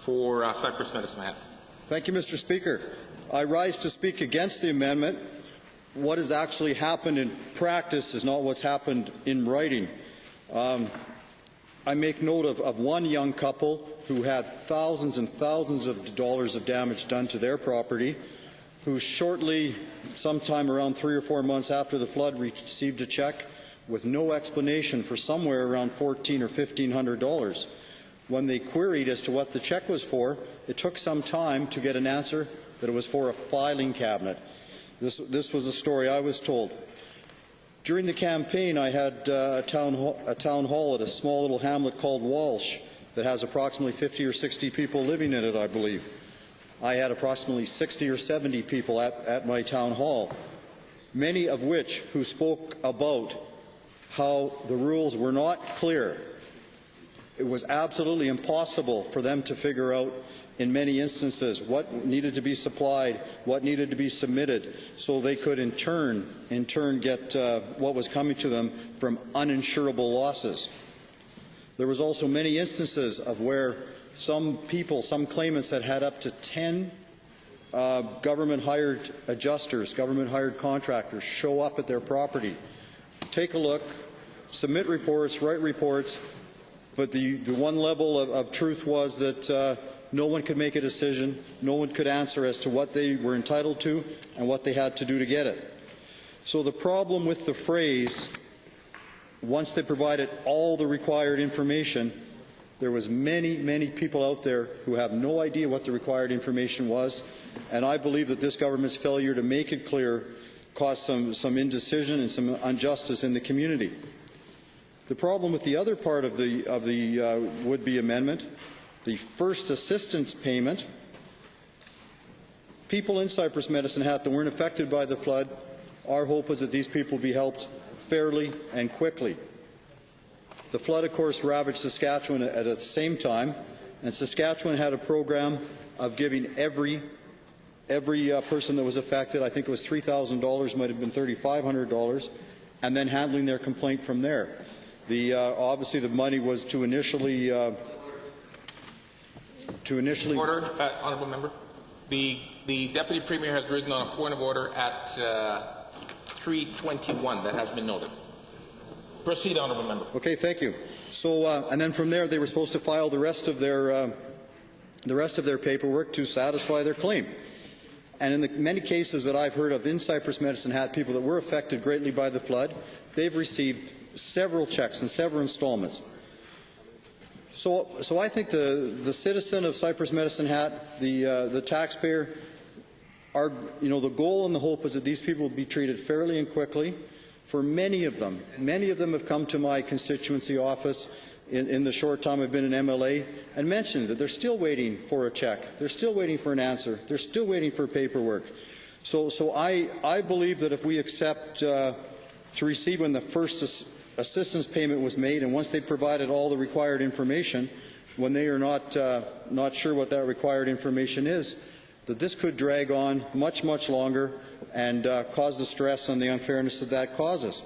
for Cypress-Medicine Hat. Thank you, Mr. Speaker. I rise to speak against the amendment. What has actually happened in practice is not what's happened in writing. I make note of one young couple who had thousands and thousands of dollars of damage done to their property, who shortly, sometime around 3 or 4 months after the flood, received a check with no explanation for somewhere around $1,400 or $1,500. When they queried as to what the check was for, it took some time to get an answer that it was for a filing cabinet. This was a story I was told. During the campaign, I had a town hall at a small little hamlet called Walsh that has approximately 50 or 60 people living in it, I believe. I had approximately 60 or 70 people at my town hall, many of which who spoke about how the rules were not clear. It was absolutely impossible for them to figure out in many instances what needed to be supplied, what needed to be submitted, so they could in turn get what was coming to them from uninsurable losses. There was also many instances of where some people, some claimants had up to 10 government-hired adjusters, government-hired contractors show up at their property, take a look, submit reports, write reports, but the one level of truth was that no one could make a decision, no one could answer as to what they were entitled to and what they had to do to get it. So the problem with the phrase, once they provided all the required information, there was many people out there who have no idea what the required information was, and I believe that this government's failure to make it clear caused some indecision and some injustice in the community. The problem with the other part of the would-be amendment, the first assistance payment, people in Cypress-Medicine Hat that weren't affected by the flood, our hope is that these people be helped fairly and quickly. The flood, of course, ravaged Saskatchewan at the same time, and Saskatchewan had a program of giving every person that was affected, I think it was $3,000, might have been $3,500, and then handling their complaint from there. Obviously, the money was to initially. Order, honourable member. The deputy premier has risen on a point of order at 3:21. That has been noted. Proceed, honourable member. Okay, thank you. So, and then from there, they were supposed to file the rest of their paperwork to satisfy their claim. And in the many cases that I've heard of in Cypress-Medicine Hat, people that were affected greatly by the flood, they've received several checks and several installments. So I think the citizen of Cypress-Medicine Hat, the taxpayer, the goal and the hope is that these people will be treated fairly and quickly. For many of them have come to my constituency office in the short time I've been an MLA and mentioned that they're still waiting for a check, they're still waiting for an answer, they're still waiting for paperwork. So I believe that if we accept to receive when the first assistance payment was made, and once they provided all the required information, when they are not sure what that required information is, that this could drag on much longer and cause the stress and the unfairness that causes.